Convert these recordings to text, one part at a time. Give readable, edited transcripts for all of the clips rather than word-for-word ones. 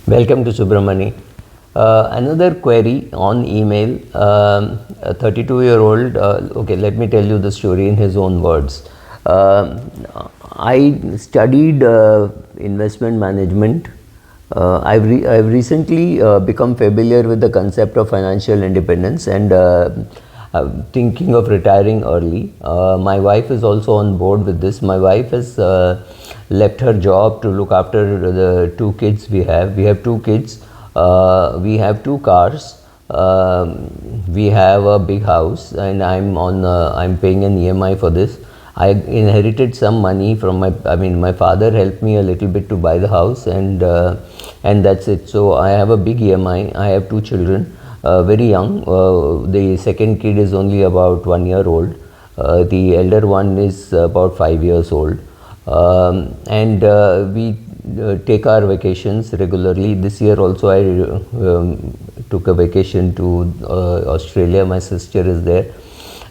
Welcome to Subramani. Another query on email. A 32-year-old, okay, let me tell you the story in his own words. I studied investment management. I've recently become familiar with the concept of financial independence, and I'm thinking of retiring early. My wife is also on board with this. My wife has left her job to look after the two kids we have. We have two kids. We have two cars. We have a big house, and I'm paying an EMI for this. I inherited some money from my father helped me a little bit to buy the house, and that's it. So I have a big EMI. I have two children, very young. The second kid is only about 1 year old. The elder one is about 5 years old. And we take our vacations regularly. This year also I took a vacation to Australia. My sister is there.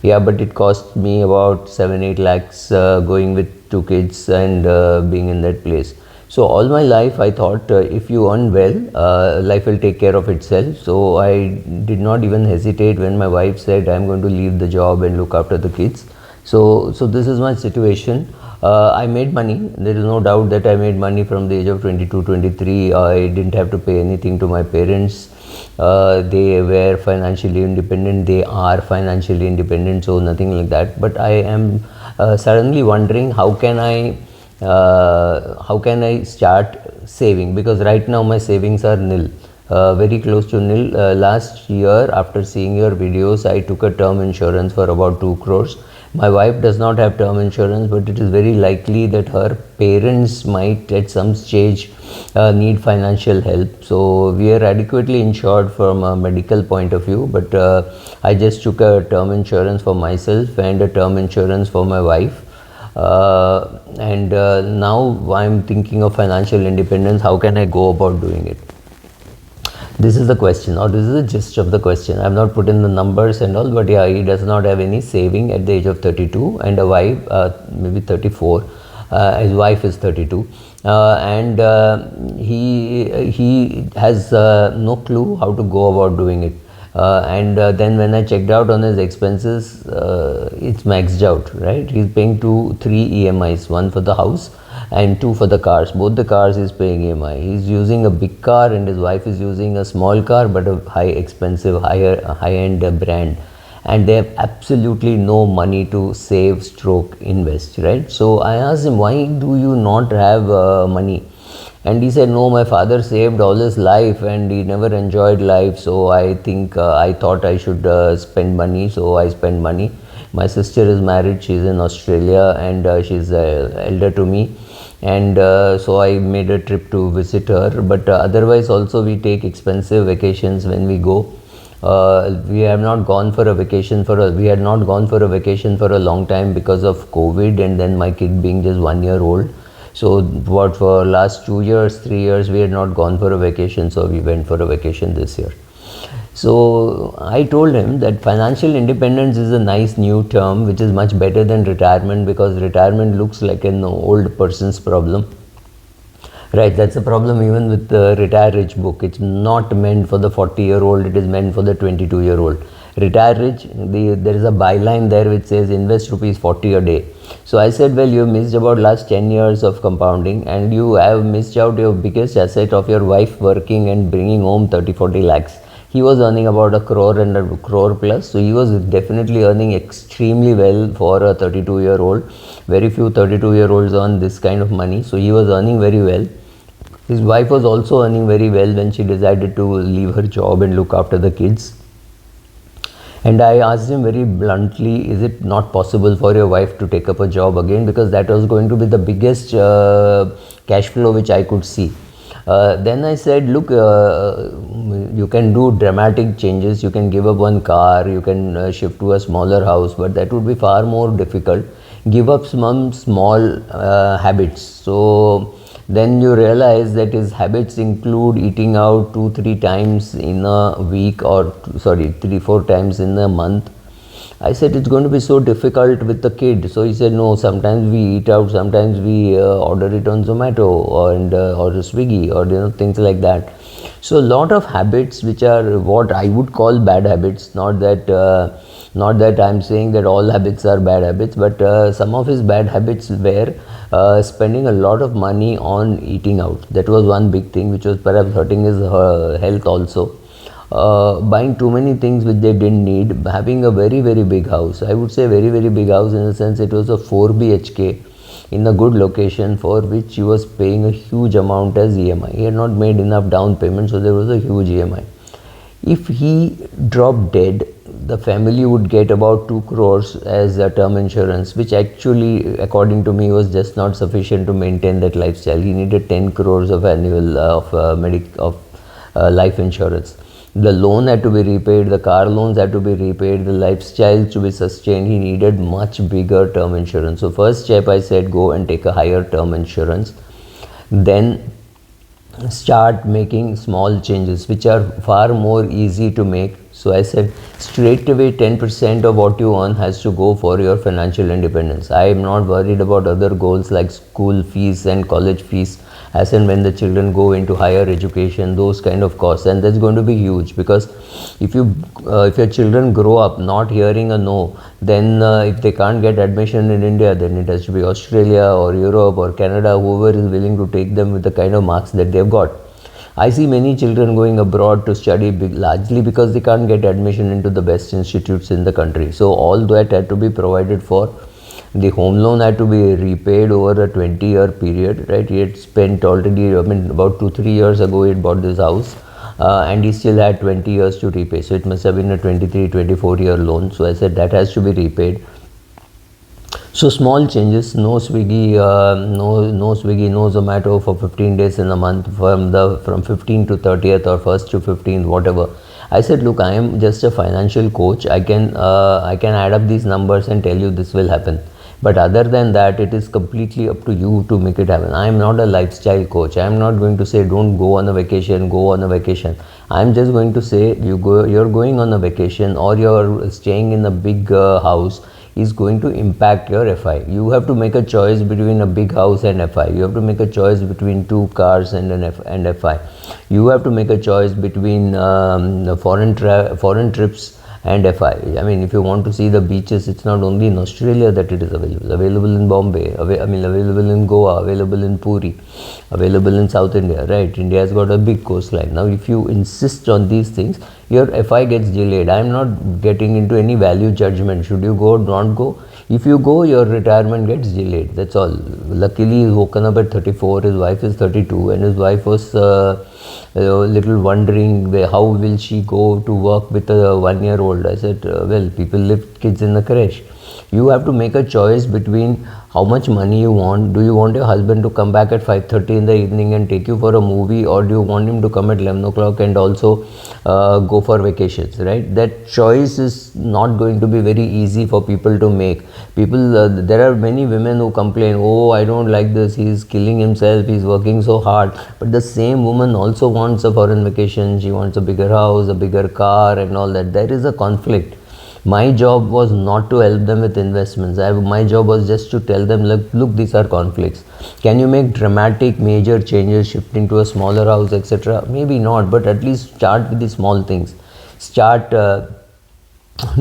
Yeah, but it cost me about 7-8 lakhs going with two kids and being in that place. So all my life I thought if you earn well, life will take care of itself. So I did not even hesitate when my wife said I'm going to leave the job and look after the kids. So this is my situation. I made money. There is no doubt that I made money from the age of 22, 23. I didn't have to pay anything to my parents. They were financially independent. They are financially independent, so nothing like that. But I am suddenly wondering how can I start saving, because right now my savings are nil, very close to nil. Last year, after seeing your videos, I took a term insurance for about 2 crores. My wife does not have term insurance, but it is very likely that her parents might at some stage need financial help. So we are adequately insured from a medical point of view, but I just took a term insurance for myself and a term insurance for my wife. And now I'm thinking of financial independence. How can I go about doing it? This is the question, or this is the gist of the question. I have not put in the numbers and all, but yeah, he does not have any saving at the age of 32, and a wife, maybe 34. His wife is 32, and he has no clue how to go about doing it. And then when I checked out on his expenses, it's maxed out, right? He's paying 3 EMIs, one for the house and 2 for the cars. Both the cars he's paying EMI. He's using a big car and his wife is using a small car, but a high-end brand. And they have absolutely no money to save stroke invest, right? So I asked him, why do you not have money? And he said, no, my father saved all his life and he never enjoyed life. So I think I thought I should spend money. So I spend money. My sister is married. She's in Australia and she's elder to me. And so I made a trip to visit her. But otherwise also we take expensive vacations when we go. We have not gone for a vacation we had not gone for a vacation for a long time because of COVID, and then my kid being just 1 year old. So what, for last 2 years, 3 years, we had not gone for a vacation. So we went for a vacation this year. So I told him that financial independence is a nice new term, which is much better than retirement, because retirement looks like an old person's problem. Right, that's a problem even with the Retire Rich book. It's not meant for the 40-year-old, it is meant for the 22-year-old. Retire Rich, there is a byline there which says invest rupees 40 a day. So I said, well, you missed about last 10 years of compounding, and you have missed out your biggest asset of your wife working and bringing home 30-40 lakhs. He was earning about 1 crore and 1 crore plus, so he was definitely earning extremely well for a 32-year-old. Very few 32-year-olds earn this kind of money, so he was earning very well. His wife was also earning very well when she decided to leave her job and look after the kids. And I asked him very bluntly, is it not possible for your wife to take up a job again? Because that was going to be the biggest cash flow which I could see. Then I said, look, you can do dramatic changes. You can give up one car, you can shift to a smaller house, but that would be far more difficult. Give up some small habits. So then you realize that his habits include eating out 2-3 times in a week, or 3-4 times in a month. I said, it's going to be so difficult with the kid. So he said, no, sometimes we eat out, sometimes we order it on Zomato or Swiggy, or things like that. So a lot of habits which are what I would call bad habits, not that I'm saying that all habits are bad habits, but some of his bad habits were spending a lot of money on eating out. That was one big thing which was perhaps hurting his health also. Buying too many things which they didn't need, having a very very big house. I would say very very big house in the sense it was a 4 BHK in a good location for which he was paying a huge amount as EMI. He had not made enough down payment, so there was a huge EMI. If he dropped dead, the family would get about 2 crores as a term insurance, which actually, according to me, was just not sufficient to maintain that lifestyle. He needed 10 crores of annual life insurance. The loan had to be repaid, the car loans had to be repaid, the lifestyle to be sustained. He needed much bigger term insurance. So first step I said, go and take a higher term insurance. Then start making small changes which are far more easy to make. So I said straight away 10% of what you earn has to go for your financial independence. I am not worried about other goals like school fees and college fees as and when the children go into higher education, those kind of costs, and that's going to be huge, because if your children grow up not hearing a no, then if they can't get admission in India, then it has to be Australia or Europe or Canada, whoever is willing to take them with the kind of marks that they've got. I see many children going abroad to study largely because they can't get admission into the best institutes in the country. So all that had to be provided for. The home loan had to be repaid over a 20-year period, right? He had spent already, about 2-3 years ago he had bought this house, and he still had 20 years to repay. So it must have been a 23-24-year loan. So I said that has to be repaid. So small changes, no Swiggy, no Swiggy, no Zomato for 15 days in a month, from 15th to 30th or 1st to 15th, whatever. I said, look, I am just a financial coach. I can add up these numbers and tell you this will happen. But other than that, it is completely up to you to make it happen. I am not a lifestyle coach. I am not going to say don't go on a vacation, go on a vacation. I am just going to say you're going on a vacation or you're staying in a big house is going to impact your FI. You have to make a choice between a big house and FI. You have to make a choice between 2 cars and FI. You have to make a choice between foreign trips and FI. I mean, if you want to see the beaches, it's not only in Australia that it is available in Bombay, available in Goa, available in Puri, available in South India, right? India has got a big coastline. Now, if you insist on these things, your FI gets delayed. I am not getting into any value judgment. Should you go or not go? If you go, your retirement gets delayed. That's all. Luckily, he's woken up at 34. His wife is 32, and his wife was a little wondering how will she go to work with a 1-year-old. I said, well, people leave kids in the creche. You have to make a choice between how much money you want. Do you want your husband to come back at 5:30 in the evening and take you for a movie, or do you want him to come at 11 o'clock and also go for vacations, right? That choice is not going to be very easy for people to make. There are many women who complain, oh, I don't like this, he's killing himself, he's working so hard. But the same woman also wants a foreign vacation, she wants a bigger house, a bigger car and all that. There is a conflict. My job was not to help them with investments. My job was just to tell them, look, these are conflicts. Can you make dramatic major changes, shifting to a smaller house, etc.? Maybe not, but at least start with the small things. Start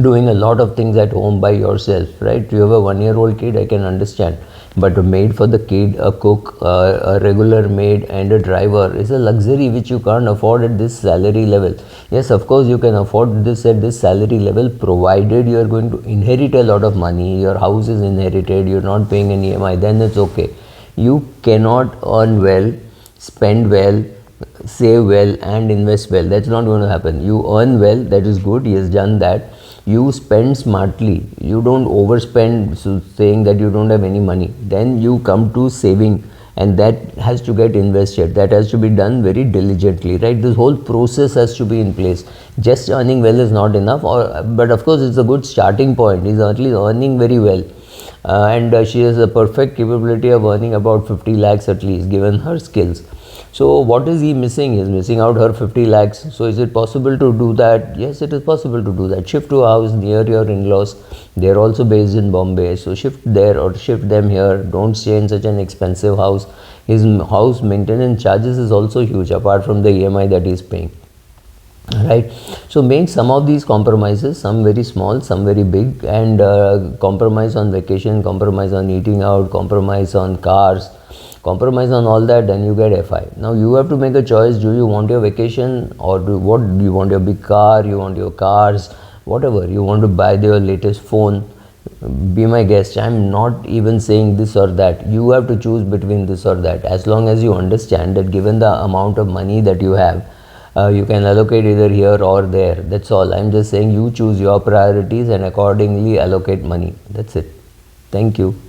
doing a lot of things at home by yourself, right? You have a 1-year-old kid, I can understand. But a maid for the kid, a cook, a regular maid and a driver is a luxury which you can't afford at this salary level. Yes, of course you can afford this at this salary level, provided you are going to inherit a lot of money, your house is inherited, you're not paying an EMI, then it's okay. You cannot earn well, spend well, save well and invest well. That's not going to happen. You earn well, that is good, he has done that. You spend smartly, you don't overspend, so saying that you don't have any money. Then you come to saving, and that has to get invested. That has to be done very diligently, right? This whole process has to be in place. Just earning well is not enough, but of course it's a good starting point. He's at least earning very well. And she has a perfect capability of earning about 50 lakhs at least, given her skills. So what is he missing? He is missing out her 50 lakhs. So is it possible to do that? Yes, it is possible to do that. Shift to a house near your in-laws. They are also based in Bombay. So shift there or shift them here. Don't stay in such an expensive house. His house maintenance charges is also huge apart from the EMI that he is paying, right? So make some of these compromises, some very small, some very big, and compromise on vacation, compromise on eating out, compromise on cars, compromise on all that, then you get FI. Now you have to make a choice. Do you want your vacation, or what do you want? Your big car, you want your cars, whatever you want to buy, your latest phone. Be my guest, I'm not even saying this or that. You have to choose between this or that. As long as you understand that given the amount of money that you have, you can allocate either here or there. That's all. I'm just saying you choose your priorities and accordingly allocate money. That's it. Thank you.